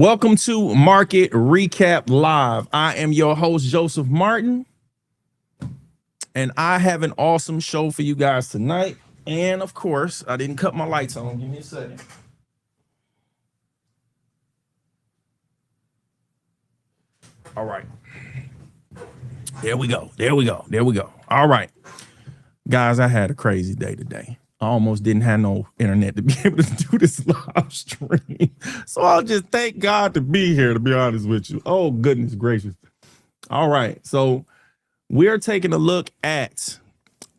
Welcome to Market Recap Live. I am your host, Joseph Martin, and I have an awesome show for you guys tonight. And of course, I didn't cut my lights on. Give me a second. All right. There we go. All right. Guys, I had a crazy day today. I almost didn't have no internet to be able to do this live stream. So I'll just thank God to be here, to be honest with you. Oh, goodness gracious. All right. So we're taking a look at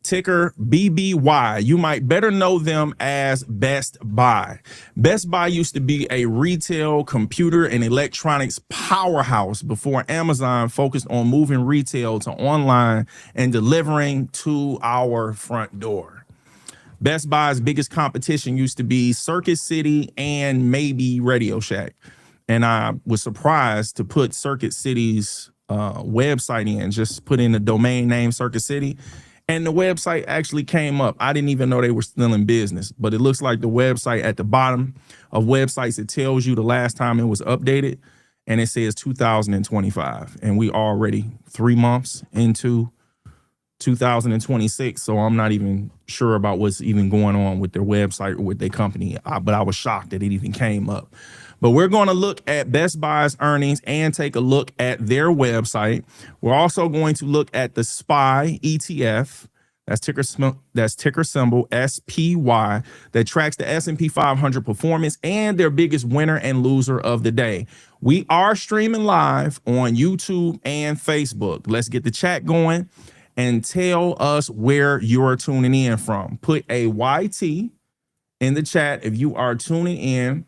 ticker BBY. You might better know them as Best Buy. Best Buy used to be a retail computer and electronics powerhouse before Amazon focused on moving retail to online and delivering to our front door. Best Buy's biggest competition used to be Circuit City and maybe Radio Shack. And I was surprised to put Circuit City's website in, just put in the domain name Circuit City. And the website actually came up. I didn't even know they were still in business, but it looks like the website at the bottom of websites, it tells you the last time it was updated, and it says 2025. And we already 3 months into 2026, so I'm not even sure about what's even going on with their website or with their company, but I was shocked that it even came up. But we're going to look at Best Buy's earnings and take a look at their website. We're also going to look at the SPY ETF, that's ticker symbol SPY, that tracks the S&P 500 performance and their biggest winner and loser of the day. We are streaming live on YouTube and Facebook. Let's get the chat going and tell us where you're tuning in from. Put a YT in the chat if you are tuning in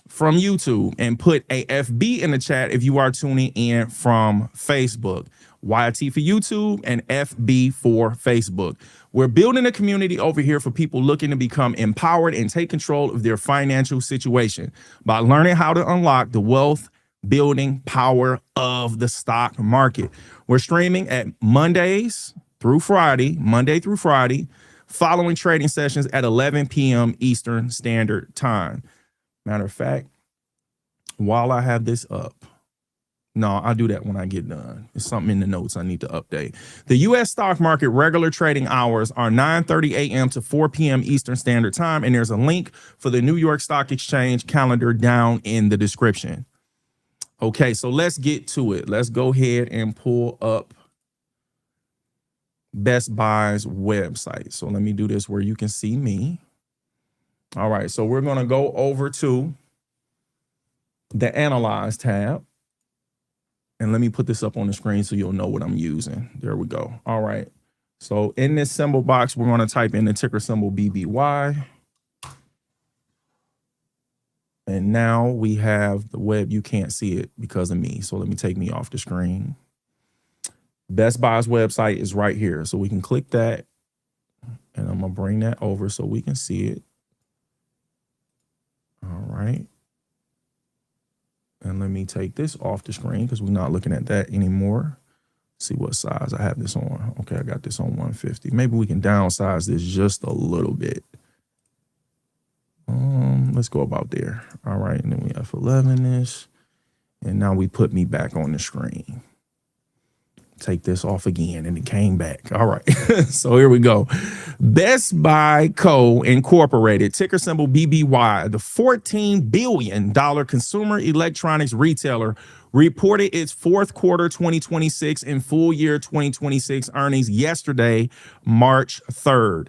from YouTube, and put a FB in the chat if you are tuning in from Facebook. YT for YouTube and FB for Facebook. We're building a community over here for people looking to become empowered and take control of their financial situation by learning how to unlock the wealth building power of the stock market. We're streaming at Monday through Friday, following trading sessions at 11 p.m. Eastern Standard Time. Matter of fact, while I have this up, no, I'll do that when I get done. There's something in the notes I need to update. The U.S. stock market regular trading hours are 9:30 a.m. to 4 p.m. Eastern Standard Time, and there's a link for the New York Stock Exchange calendar down in the description. Okay, so let's get to it. Let's go ahead and pull up Best Buy's website. So let me do this where you can see me. All right, so we're going to go over to the Analyze tab. And let me put this up on the screen so you'll know what I'm using. There we go. All right. So in this symbol box, we're going to type in the ticker symbol BBY. And now we have the web. You can't see it because of me. So let me take me off the screen. Best Buy's website is right here. So we can click that. And I'm going to bring that over so we can see it. All right. And let me take this off the screen because we're not looking at that anymore. See what size I have this on. Okay, I got this on 150. Maybe we can downsize this just a little bit. Let's go about there. All right, and then we have 11-ish. And now we put me back on the screen. Take this off again, and it came back. All right, so here we go. Best Buy Co. Incorporated, ticker symbol BBY, the $14 billion consumer electronics retailer, reported its fourth quarter 2026 and full year 2026 earnings yesterday, March 3rd.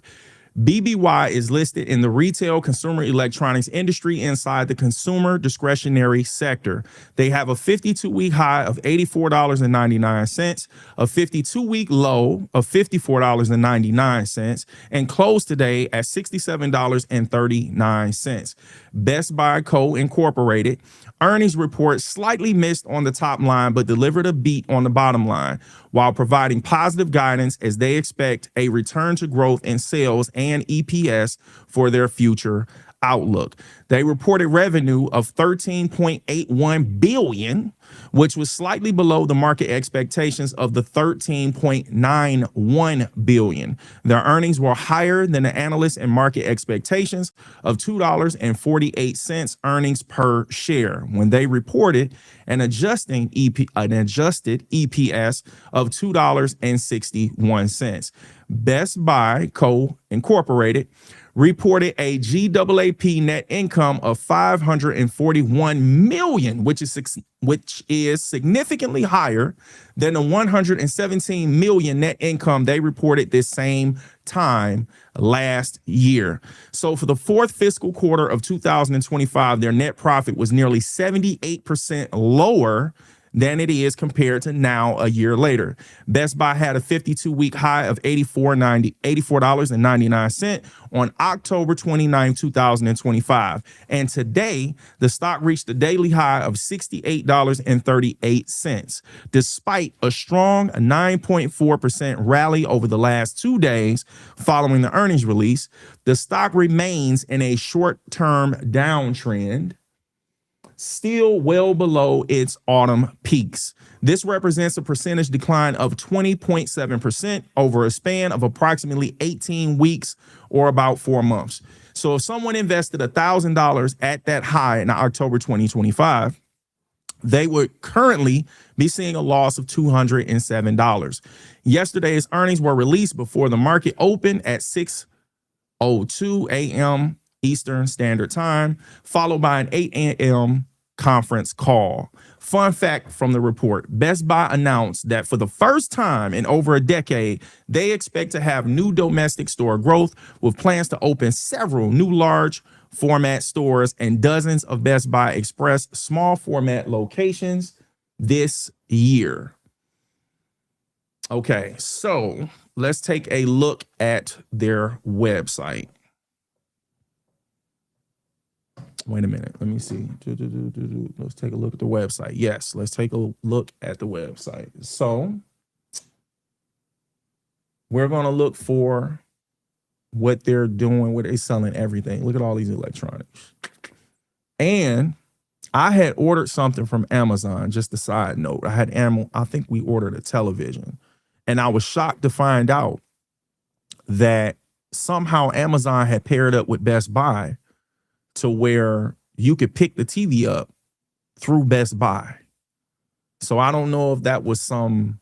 BBY is listed in the retail consumer electronics industry inside the consumer discretionary sector. They have a 52-week high of $84.99, a 52-week low of $54.99, and closed today at $67.39. Best Buy Co. Incorporated earnings report slightly missed on the top line, but delivered a beat on the bottom line, while providing positive guidance as they expect a return to growth in sales and EPS for their future outlook. They reported revenue of 13.81 billion, which was slightly below the market expectations of the 13.91 billion. Their earnings were higher than the analyst and market expectations of $2.48 earnings per share when they reported an adjusted EPS of $2.61. Best Buy Co. Incorporated reported a GAAP net income of 541 million, which is significantly higher than the 117 million net income they reported this same time last year. So for the fourth fiscal quarter of 2025, their net profit was nearly 78% lower than it is compared to now a year later. Best Buy had a 52-week high of $84.99 on October 29, 2025. And today, the stock reached a daily high of $68.38. Despite a strong 9.4% rally over the last 2 days following the earnings release, the stock remains in a short-term downtrend, still well below its autumn peaks. This represents a percentage decline of 20.7% over a span of approximately 18 weeks or about 4 months. So if someone invested $1,000 at that high in October 2025, they would currently be seeing a loss of $207. Yesterday's earnings were released before the market opened at 6:02 a.m. Eastern Standard Time, followed by an 8 a.m. conference call. Fun fact from the report, Best Buy announced that for the first time in over a decade, they expect to have new domestic store growth with plans to open several new large format stores and dozens of Best Buy Express small format locations this year. Okay, so let's take a look at their website. Wait a minute. Let me see. Let's take a look at the website. Yes, let's take a look at the website. So we're going to look for what they're doing, where they're selling everything. Look at all these electronics. And I had ordered something from Amazon, just a side note. I think we ordered a television. And I was shocked to find out that somehow Amazon had paired up with Best Buy to where you could pick the TV up through Best Buy. So I don't know if that was some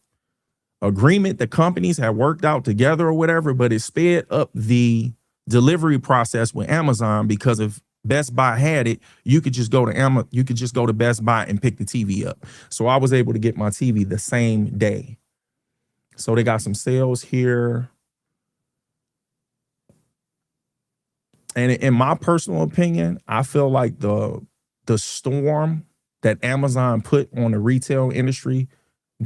agreement the companies had worked out together or whatever, but it sped up the delivery process with Amazon, because if Best Buy had it, you could just go to Best Buy and pick the TV up. So I was able to get my TV the same day. So they got some sales here. And in my personal opinion, I feel like the storm that Amazon put on the retail industry,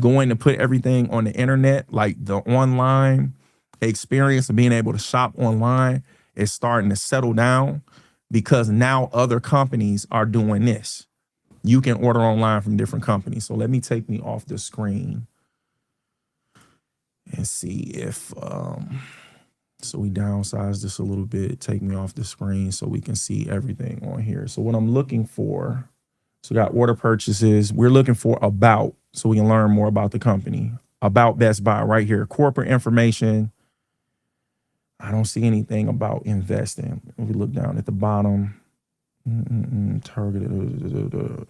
going to put everything on the internet, like the online experience of being able to shop online, is starting to settle down, because now other companies are doing this. You can order online from different companies. So let me take me off the screen and see if so we downsize this a little bit, take me off the screen so we can see everything on here. So what I'm looking for, so we got order purchases. We're looking for about, so we can learn more about the company. About Best Buy right here. Corporate information. I don't see anything about investing. If we look down at the bottom, targeted,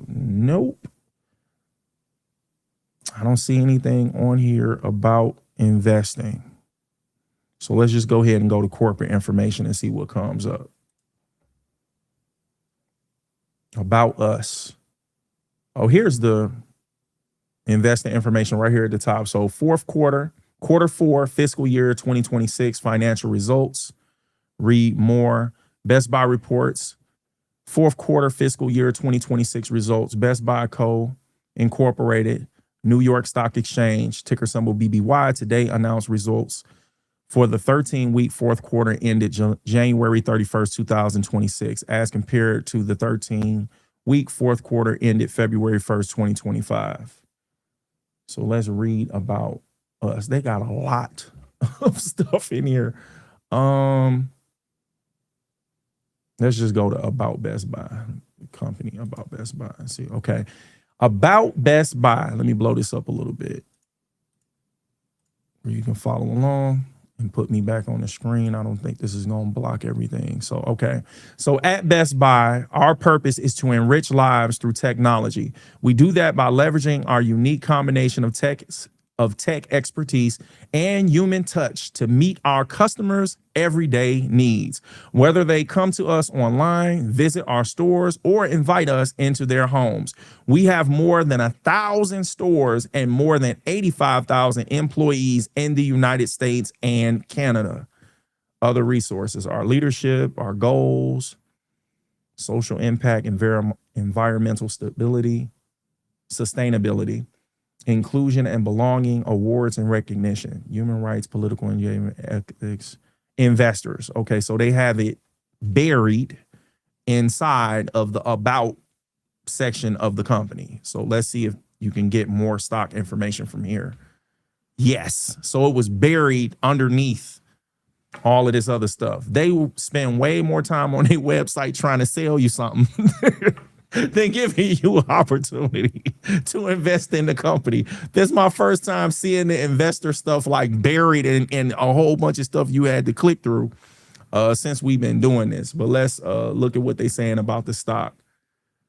nope. I don't see anything on here about investing. So let's just go ahead and go to corporate information and see what comes up. About us. Oh, here's the investing information right here at the top. So quarter four, fiscal year 2026 financial results. Read more. Best Buy reports fourth quarter fiscal year 2026 results. Best Buy Co. Incorporated, New York Stock Exchange, ticker symbol BBY, today announced results for the 13-week fourth quarter ended January 31st, 2026, as compared to the 13-week fourth quarter ended February 1st, 2025. So let's read about us. They got a lot of stuff in here. Let's just go to about Best Buy, company about Best Buy and see. Okay. About Best Buy. Let me blow this up a little bit where you can follow along and put me back on the screen. I don't think this is going to block everything. So, okay. So at Best Buy, our purpose is to enrich lives through technology. We do that by leveraging our unique combination of tech expertise and human touch to meet our customers' everyday needs. Whether they come to us online, visit our stores, or invite us into their homes. We have more than 1,000 stores and more than 85,000 employees in the United States and Canada. Other resources, our leadership, our goals, social impact, environmental stability, sustainability, inclusion and belonging, awards and recognition, human rights, political engagement, ethics, investors. Okay, so they have it buried inside of the about section of the company. So let's see if you can get more stock information from here. Yes, so it was buried underneath all of this other stuff. They spend way more time on their website trying to sell you something than giving you an opportunity to invest in the company. This is my first time seeing the investor stuff like buried in a whole bunch of stuff you had to click through since we've been doing this. But let's look at what they're saying about the stock.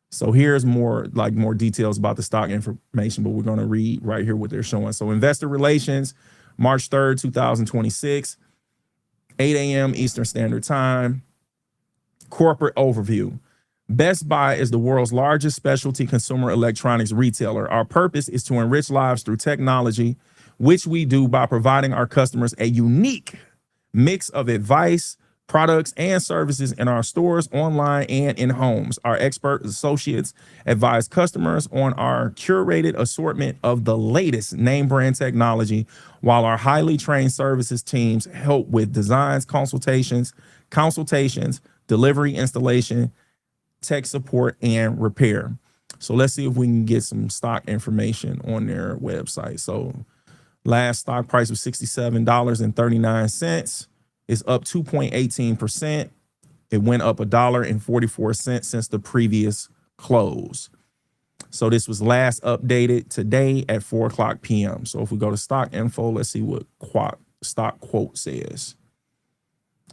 So here's more details about the stock information, but we're going to read right here what they're showing. So investor relations, March 3rd, 2026, 8 a.m. Eastern Standard Time. Corporate overview. Best Buy is the world's largest specialty consumer electronics retailer. Our purpose is to enrich lives through technology, which we do by providing our customers a unique mix of advice, products, and services in our stores, online, and in homes. Our expert associates advise customers on our curated assortment of the latest name brand technology, while our highly trained services teams help with designs, consultations, delivery, installation, tech support, and repair. So let's see if we can get some stock information on their website. So last stock price was $67.39. It's up 2.18%. It went up $1.44 since the previous close. So this was last updated today at 4:00 p.m. So if we go to stock info, let's see what stock quote says.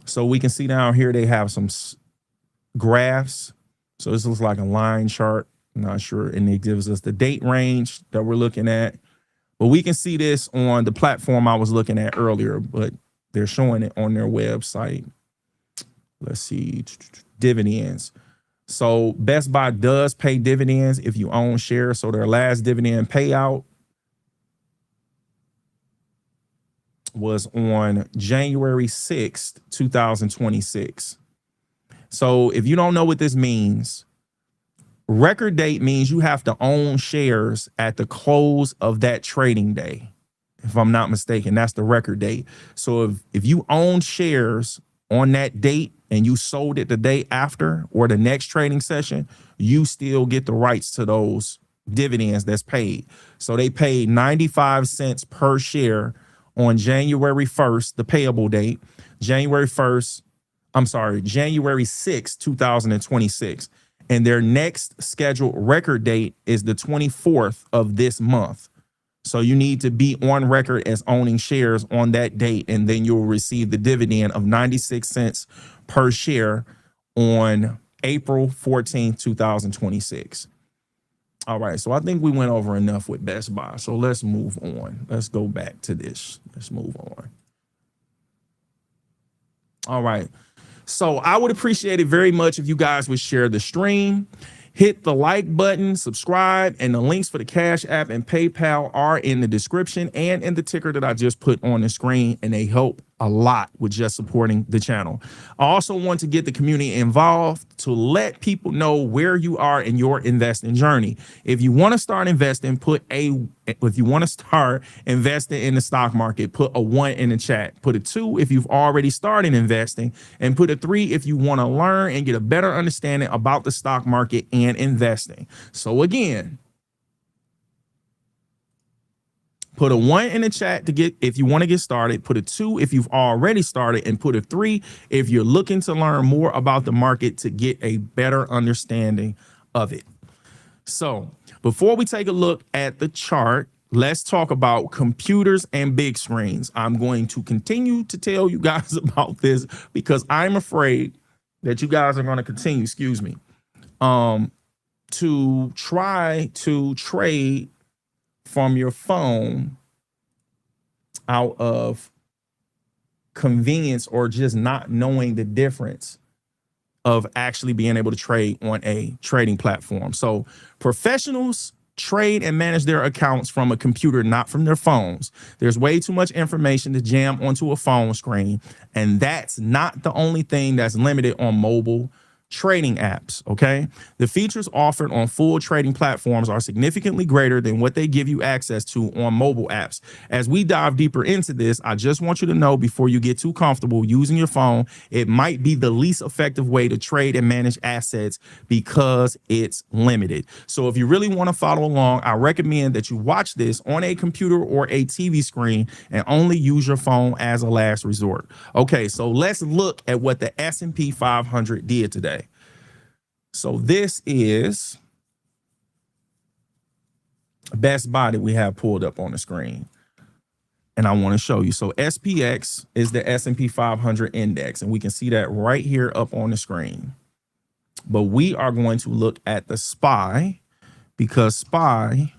So we can see down here they have some graphs. So this looks like a line chart. I'm not sure. And it gives us the date range that we're looking at. But we can see this on the platform I was looking at earlier, but they're showing it on their website. Let's see. Dividends. So Best Buy does pay dividends if you own shares. So their last dividend payout was on January 6th, 2026. So if you don't know what this means, record date means you have to own shares at the close of that trading day. If I'm not mistaken, that's the record date. So if you own shares on that date and you sold it the day after or the next trading session, you still get the rights to those dividends that's paid. So they paid 95 cents per share on January 1st, the payable date, January 6th, 2026. And their next scheduled record date is the 24th of this month. So you need to be on record as owning shares on that date, and then you'll receive the dividend of 96 cents per share on April 14th, 2026. All right, so I think we went over enough with Best Buy. So let's move on. Let's go back to this. Let's move on. All right. So I would appreciate it very much if you guys would share the stream, hit the like button, subscribe, and the links for the Cash App and PayPal are in the description and in the ticker that I just put on the screen, and they help a lot with just supporting the channel. I also want to get the community involved to let people know where you are in your investing journey. If you want to start investing, if you want to start investing in the stock market, put a 1 in the chat. Put a 2 if you've already started investing, and put a 3 if you want to learn and get a better understanding about the stock market and investing. So again, Put a 1 in the chat to get if you want to get started. Put a 2 if you've already started, and put a 3 if you're looking to learn more about the market to get a better understanding of it. So before we take a look at the chart, let's talk about computers and big screens. I'm going to continue to tell you guys about this because I'm afraid that you guys are going to continue, excuse me, to try to trade from your phone out of convenience or just not knowing the difference of actually being able to trade on a trading platform. So professionals trade and manage their accounts from a computer, not from their phones. There's way too much information to jam onto a phone screen, and that's not the only thing that's limited on mobile trading apps, okay? The features offered on full trading platforms are significantly greater than what they give you access to on mobile apps. As we dive deeper into this, I just want you to know before you get too comfortable using your phone, it might be the least effective way to trade and manage assets because it's limited. So if you really want to follow along, I recommend that you watch this on a computer or a TV screen and only use your phone as a last resort. Okay, so let's look at what the S&P 500 did today. So this is Best Buy that we have pulled up on the screen. And I want to show you. So SPX is the S&P 500 index, and we can see that right here up on the screen. But we are going to look at the SPY because SPY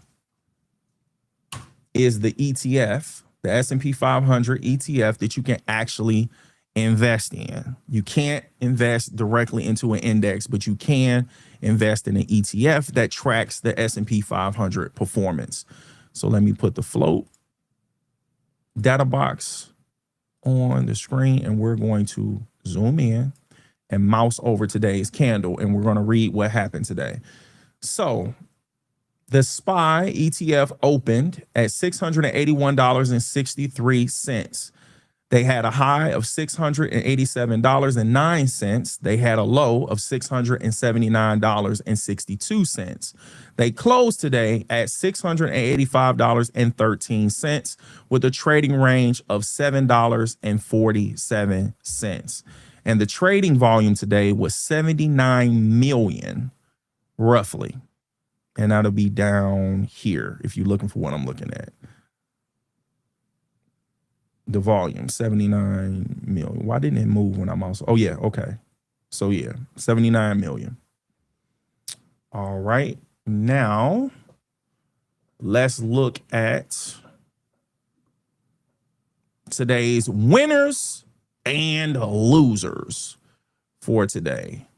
is the ETF, the S&P 500 ETF that you can actually invest in. You can't invest directly into an index, but you can invest in an ETF that tracks the S&P 500 performance. So let me put the float data box on the screen, and we're going to zoom in and mouse over today's candle, and we're going to read what happened today. So the SPY ETF opened at $681.63. They had a high of $687.09. They had a low of $679.62. They closed today at $685.13 with a trading range of $7.47. And the trading volume today was 79 million, roughly. And that'll be down here if you're looking for what I'm looking at. The volume, 79 million. Why didn't it move when I'm also? Oh, yeah. Okay. So, yeah, 79 million. All right. Now, let's look at today's winners and losers for today.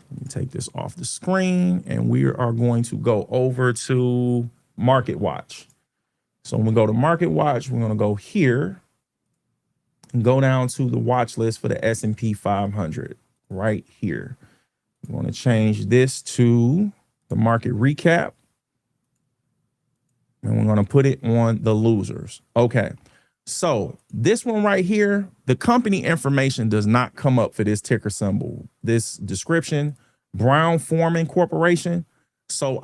Let me take this off the screen, and we are going to go over to Market Watch. So when we go to Market Watch, we're going to go here and go down to the watch list for the S&P 500 right here. We want to change this to the market recap, and we're going to put it on the losers. Okay. So this one right here, the company information does not come up for this ticker symbol, this description, Brown-Forman Corporation. So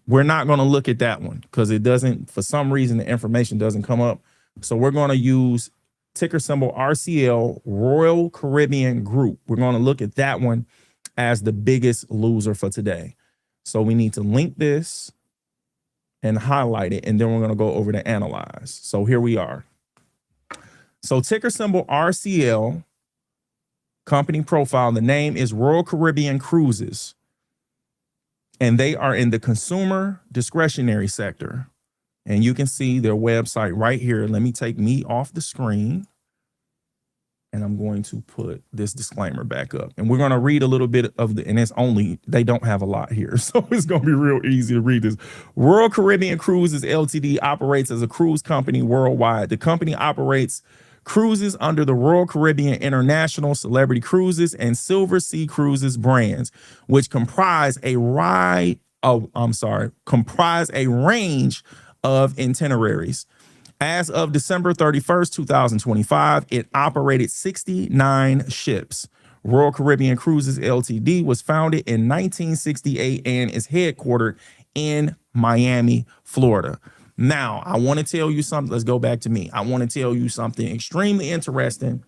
we're not going to look at that one because it doesn't, for some reason, the information doesn't come up. So we're going to use ticker symbol RCL, Royal Caribbean Group. We're going to look at that one as the biggest loser for today. So we need to link this and highlight it, and then we're going to go over to analyze. So here we are. So ticker symbol RCL, company profile, the name is Royal Caribbean Cruises, and they are in the consumer discretionary sector. And you can see their website right here. Let me take me off the screen, and I'm going to put this disclaimer back up. And we're going to read a little bit of and they don't have a lot here, so it's going to be real easy to read this. Royal Caribbean Cruises Ltd operates as a cruise company worldwide. The company operates cruises under the Royal Caribbean International, Celebrity Cruises, and Silver Sea Cruises brands, which comprise a range of itineraries. As of December 31st, 2025, it operated 69 ships. Royal Caribbean Cruises Ltd was founded in 1968 and is headquartered in Miami, Florida. Now, I want to tell you something. Let's go back to me. I want to tell you something extremely interesting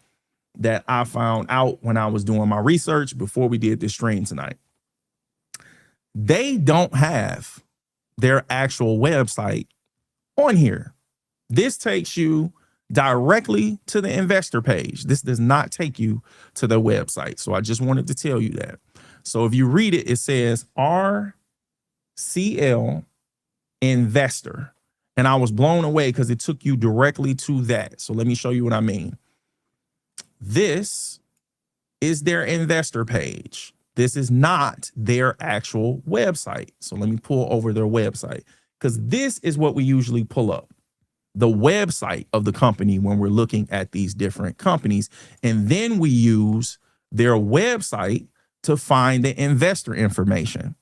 that I found out when I was doing my research before we did this stream tonight. They don't have their actual website on here. This takes you directly to the investor page. This does not take you to their website. So I just wanted to tell you that. So if you read it, it says RCL Investor. And I was blown away because it took you directly to that. So let me show you what I mean. This is their investor page. This is not their actual website. So let me pull over their website, because this is what we usually pull up, the website of the company when we're looking at these different companies. And then we use their website to find the investor information.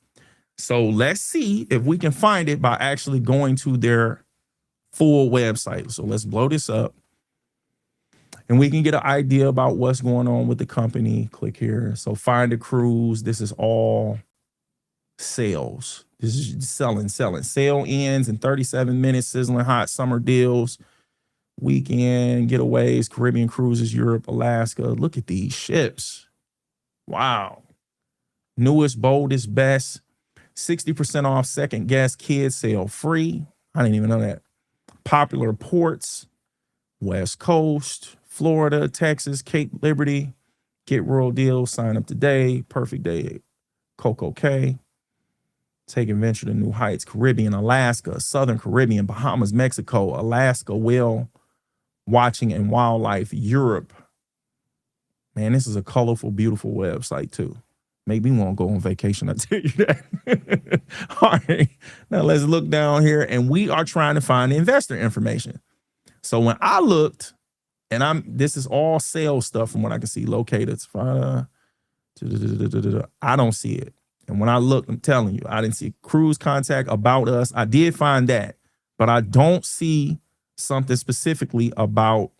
So let's see if we can find it by actually going to their full website. So let's blow this up and we can get an idea about what's going on with the company. Click here. So find a cruise. This is all sales. This is selling. Sale ends in 37 minutes, sizzling hot summer deals, weekend getaways, Caribbean cruises, Europe, Alaska. Look at these ships. Wow. Newest, boldest, best, 60% off, second guest, kids sale free. I didn't even know that. Popular ports, West Coast, Florida, Texas, Cape Liberty, get rural deals, sign up today, perfect day, Coco Cay, take adventure to new heights, Caribbean, Alaska, Southern Caribbean, Bahamas, Mexico, Alaska, whale watching and wildlife, Europe. Man, this is a colorful, beautiful website too. Maybe we won't go on vacation, I tell you that. All right, now let's look down here, and we are trying to find the investor information. So when I looked, and this is all sales stuff from what I can see, located. I don't see it. And when I look, I'm telling you, I didn't see cruise contact, about us. I did find that, but I don't see something specific about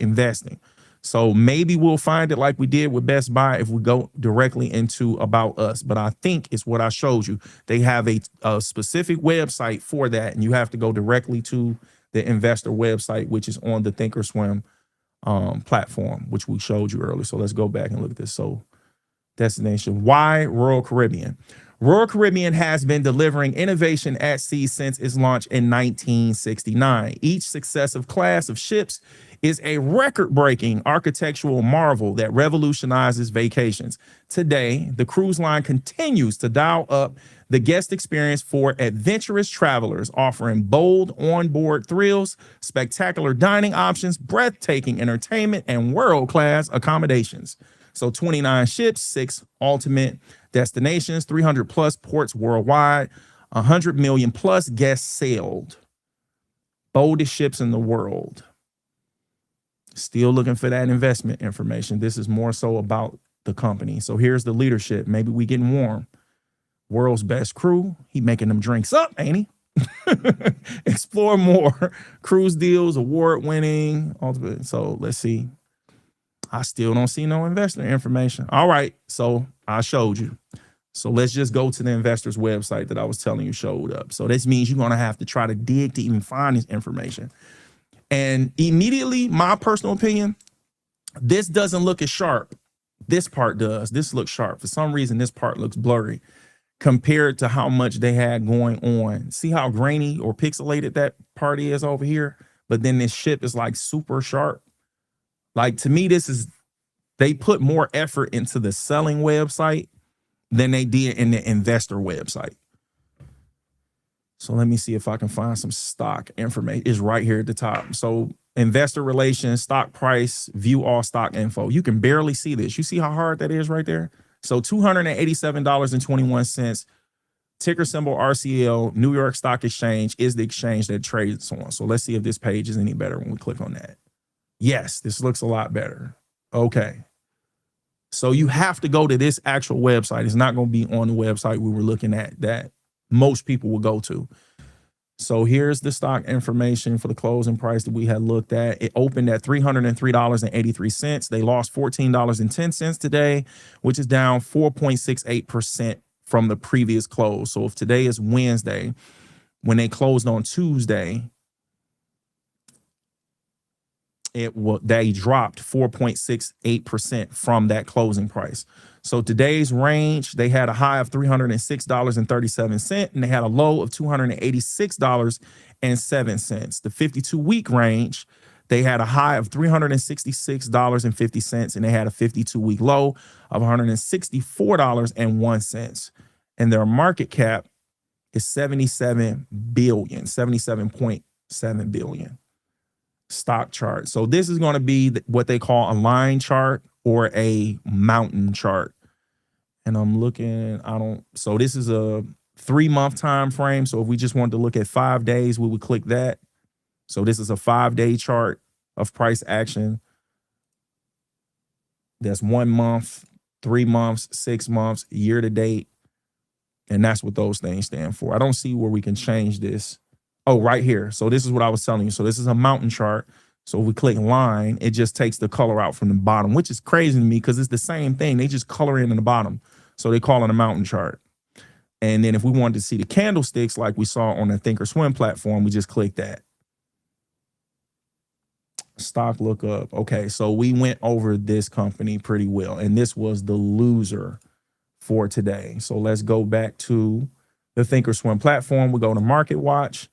investing. So maybe we'll find it like we did with Best Buy if we go directly into about us. But I think it's what I showed you. They have a specific website for that, and you have to go directly to the investor website, which is on the Thinkorswim platform, which we showed you earlier. So let's go back and look at this. So destination, why Royal Caribbean? Royal Caribbean has been delivering innovation at sea since its launch in 1969. Each successive class of ships is a record-breaking architectural marvel that revolutionizes vacations. Today, the cruise line continues to dial up the guest experience for adventurous travelers, offering bold onboard thrills, spectacular dining options, breathtaking entertainment, and world-class accommodations. So 29 ships, 6 ultimate destinations, 300 plus ports worldwide, 100 million plus guests sailed. Boldest ships in the world. Still looking for that investment information. This is more so about the company. So here's the leadership. Maybe we getting warm. World's best crew. He making them drinks up, ain't he? Explore more. Cruise deals, award winning. Ultimate. So let's see. I still don't see no investor information. All right. So I showed you. So let's just go to the investor's website that I was telling you showed up. So this means you're going to have to try to dig to even find this information. And immediately, my personal opinion, this doesn't look as sharp. This part does. This looks sharp. For some reason, this part looks blurry compared to how much they had going on. See how grainy or pixelated that part is over here? But then this ship is like super sharp. Like, to me, they put more effort into the selling website than they did in the investor website. So let me see if I can find some stock information. It's right here at the top. So investor relations, stock price, view all stock info. You can barely see this. You see how hard that is right there? So $287.21, ticker symbol RCL, New York Stock Exchange is the exchange that trades on. So let's see if this page is any better when we click on that. Yes, this looks a lot better. Okay. So you have to go to this actual website. It's not going to be on the website we were looking at that most people will go to. So here's the stock information for the closing price that we had looked at. It opened at $303.83. They lost $14.10 today, which is down 4.68% from the previous close. So if today is Wednesday, when they closed on Tuesday, they dropped 4.68% from that closing price. So today's range, they had a high of $306.37, and they had a low of $286.07. The 52-week range, they had a high of $366.50, and they had a 52-week low of $164.01. And their market cap is $77.7 billion. Stock chart. So this is going to be what they call a line chart or a mountain chart. And I'm looking, so this is a 3-month time frame. So if we just wanted to look at 5 days, we would click that. So this is a 5-day chart of price action. That's 1 month, 3 months, 6 months, year to date. And that's what those things stand for. I don't see where we can change this. Oh, right here. So this is what I was telling you. So this is a mountain chart. So if we click line, it just takes the color out from the bottom, which is crazy to me because it's the same thing. They just color in the bottom. So they call it a mountain chart. And then if we wanted to see the candlesticks like we saw on the Thinkorswim platform, we just click that. Stock lookup. Okay, so we went over this company pretty well. And this was the loser for today. So let's go back to the Thinkorswim platform. We go to Market Watch.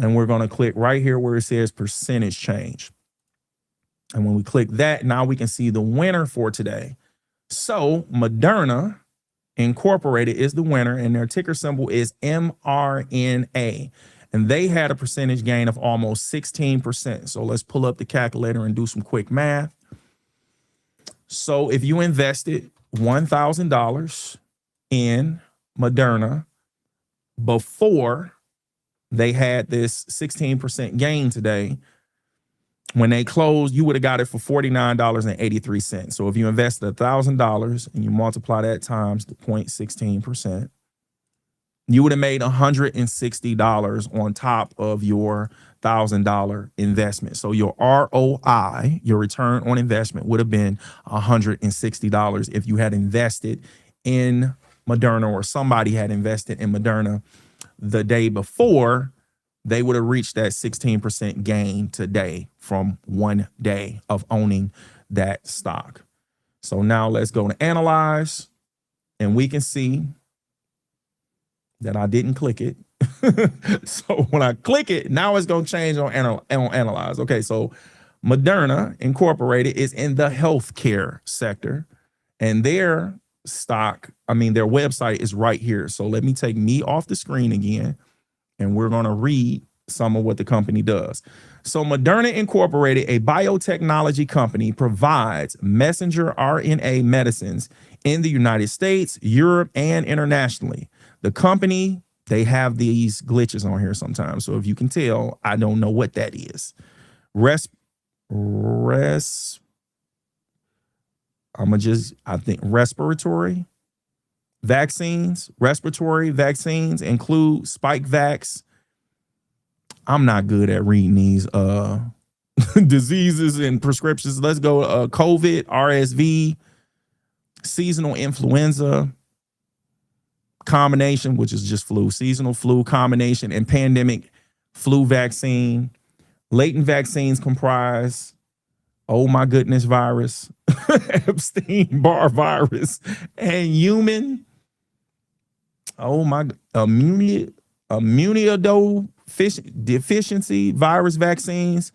And we're going to click right here where it says percentage change. And when we click that, now we can see the winner for today. So Moderna Incorporated is the winner, and their ticker symbol is MRNA. And they had a percentage gain of almost 16%. So let's pull up the calculator and do some quick math. So if you invested $1,000 in Moderna before they had this 16% gain today, when they closed, you would have got it for $49.83. So if you invested $1,000 and you multiply that times the 0.16%, you would have made $160 on top of your $1,000 investment. So your ROI, your return on investment, would have been $160 if you had invested in Moderna, or somebody had invested in Moderna the day before. They would have reached that 16% gain today from 1 day of owning that stock. So now let's go to analyze, and we can see that I didn't click it. So when I click it, now it's going to change on analyze. Okay, so Moderna Incorporated is in the healthcare sector, and their stock, their website is right here. So let me take me off the screen again, and we're going to read some of what the company does. So Moderna Incorporated, a biotechnology company, provides messenger RNA medicines in the United States, Europe, and internationally. The company, they have these glitches on here sometimes. So if you can tell, I don't know what that is. Respiratory vaccines. Respiratory vaccines include Spikevax. I'm not good at reading these diseases and prescriptions. Let's go COVID, RSV, seasonal influenza combination, which is just flu, seasonal flu combination, and pandemic flu vaccine. Latent vaccines comprise, oh my goodness, virus, Epstein-Barr virus, and human, immunodeficiency virus vaccines.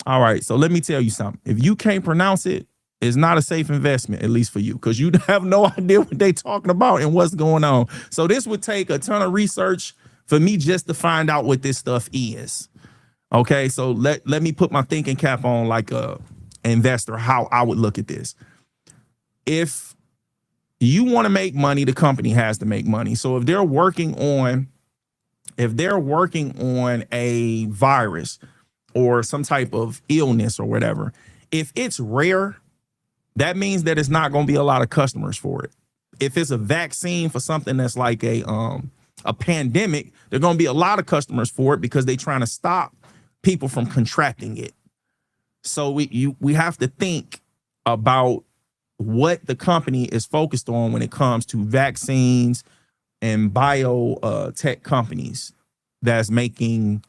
All right, so let me tell you something. If you can't pronounce it, it's not a safe investment, at least for you, because you have no idea what they're talking about and what's going on. So this would take a ton of research for me just to find out what this stuff is. Okay, so let me put my thinking cap on like a investor, how I would look at this. If you want to make money, the company has to make money. So if they're working on a virus or some type of illness or whatever, if it's rare, that means that it's not going to be a lot of customers for it. If it's a vaccine for something that's like a pandemic, there are going to be a lot of customers for it because they're trying to stop people from contracting it. So we have to think about what the company is focused on when it comes to vaccines and biotech companies. that's making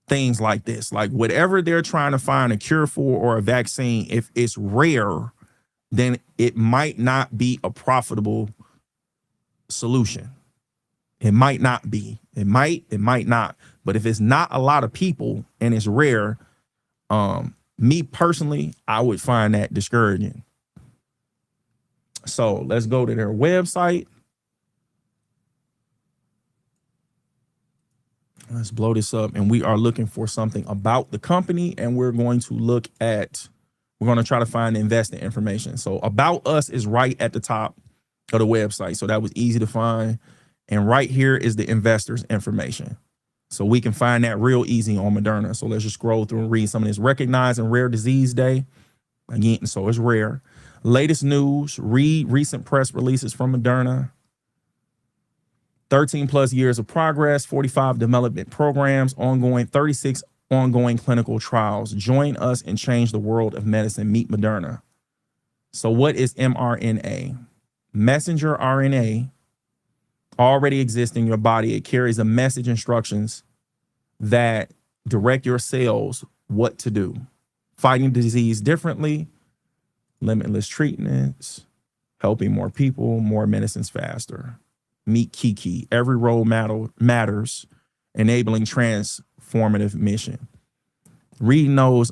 things like this. Like whatever they're trying to find a cure for or a vaccine, if it's rare, then it might not be a profitable solution. It might not be. It might not. But if it's not a lot of people and it's rare, me personally, I would find that discouraging. So let's go to their website. Let's blow this up. And we are looking for something about the company. And we're going to look at, we're going to try to find the investing information. So about us is right at the top of the website. So that was easy to find. And right here is the investors information. So we can find that real easy on Moderna. So let's just scroll through and read some of this. Recognized in Rare Disease Day. Again, so it's rare. Latest news, read recent press releases from Moderna. 13 plus years of progress, 45 development programs, ongoing 36 ongoing clinical trials. Join us and change the world of medicine. Meet Moderna. So what is mRNA? Messenger RNA already exists in your body. It carries a message instructions that direct your cells what to do. Fighting disease differently, limitless treatments, helping more people, more medicines faster. Meet Kiki. Every role matters, enabling transformative mission. Reading those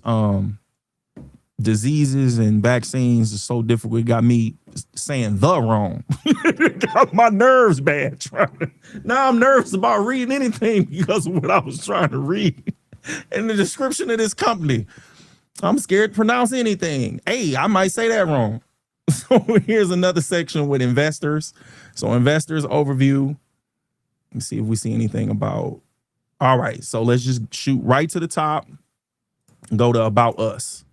diseases and vaccines is so difficult. It got me saying the wrong. It got my nerves bad. Now I'm nervous about reading anything because of what I was trying to read. And the description of this company, I'm scared to pronounce anything. Hey, I might say that wrong. So here's another section with investors. So investors overview. Let's see if we see anything about. All right, so let's just shoot right to the top. Go to about us,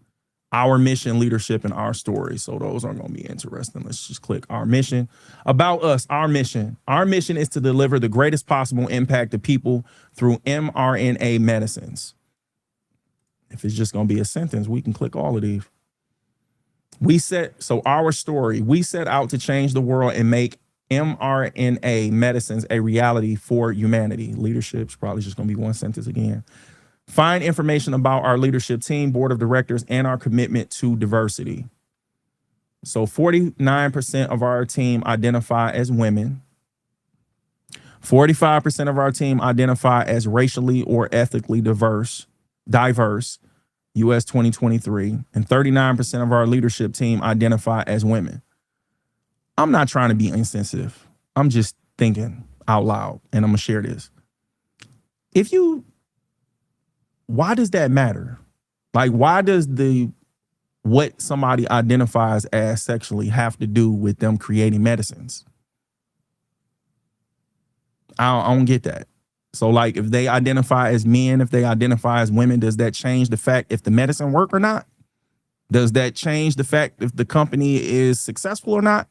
our mission, leadership, and our story. So those are going to be interesting. Let's just click our mission. About us, our mission. Our mission is to deliver the greatest possible impact to people through mRNA medicines. If it's just going to be a sentence, we can click all of these. So our story, we set out to change the world and make mRNA medicines a reality for humanity. Leadership's probably just going to be one sentence again. Find information about our leadership team, board of directors, and our commitment to diversity. So 49% of our team identify as women. 45% of our team identify as racially or ethnically diverse, US 2023, and 39% of our leadership team identify as women. I'm not trying to be insensitive. I'm just thinking out loud, and I'm gonna share this. Why does that matter? Like, why does what somebody identifies as sexually have to do with them creating medicines? I don't get that. So like, if they identify as men, if they identify as women, does that change the fact if the medicine work or not? Does that change the fact if the company is successful or not?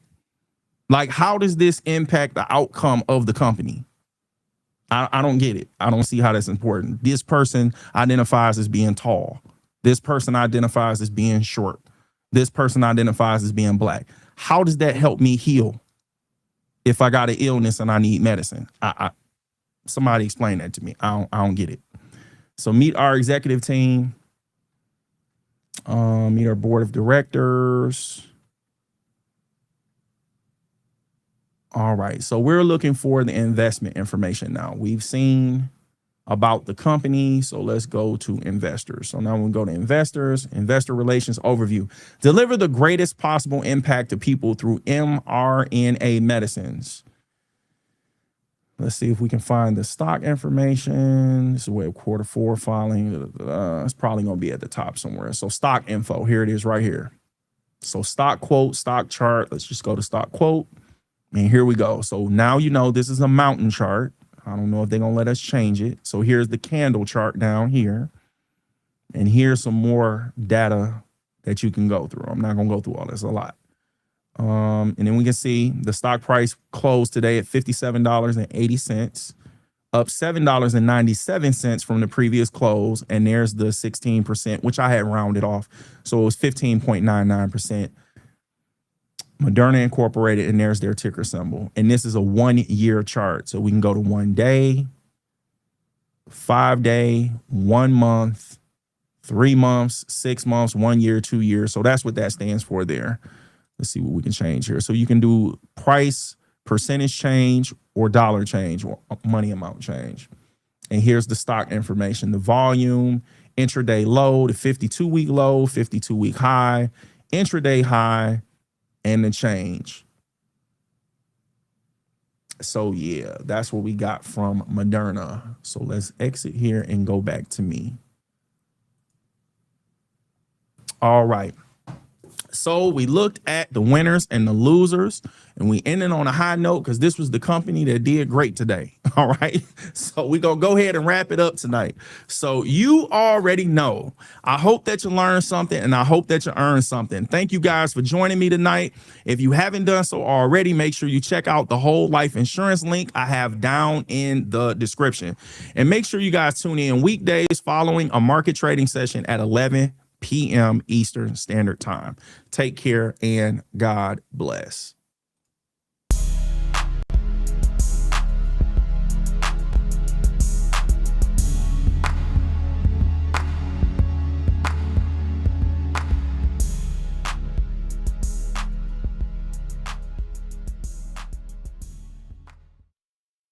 Like, how does this impact the outcome of the company? I don't get it. I don't see how that's important. This person identifies as being tall. This person identifies as being short. This person identifies as being black. How does that help me heal if I got an illness and I need medicine? Somebody explain that to me. I don't get it. So meet our executive team. Meet our board of directors. All right. So we're looking for the investment information now. We've seen about the company. So let's go to investors. So now we'll go to investors, investor relations overview. Deliver the greatest possible impact to people through mRNA medicines. Let's see if we can find the stock information. This is where Q4 filing. It's probably going to be at the top somewhere. So stock info, here it is right here. So stock quote, stock chart. Let's just go to stock quote. And here we go. So now you know this is a mountain chart. I don't know if they're going to let us change it. So here's the candle chart down here. And here's some more data that you can go through. I'm not going to go through all this, a lot. And then we can see the stock price closed today at $57.80, up $7.97 from the previous close. And there's the 16%, which I had rounded off. So it was 15.99%. Moderna Incorporated, and there's their ticker symbol. And this is a 1 year chart. So we can go to 1 day. 5 day, 1 month, 3 months, 6 months, 1 year, 2 years. So that's what that stands for there. Let's see what we can change here. So you can do price, percentage change, or dollar change, or money amount change. And here's the stock information, the volume, intraday low, the 52-week low, 52-week high, intraday high, and the change. So yeah, that's what we got from Moderna. So let's exit here and go back to me. All right. So we looked at the winners and the losers, and we ended on a high note because this was the company that did great today. All right. So we're going to go ahead and wrap it up tonight. So you already know. I hope that you learned something, and I hope that you earned something. Thank you guys for joining me tonight. If you haven't done so already, make sure you check out the whole life insurance link I have down in the description. And make sure you guys tune in weekdays following a market trading session at 11 p.m. Eastern Standard Time. Take care and God bless.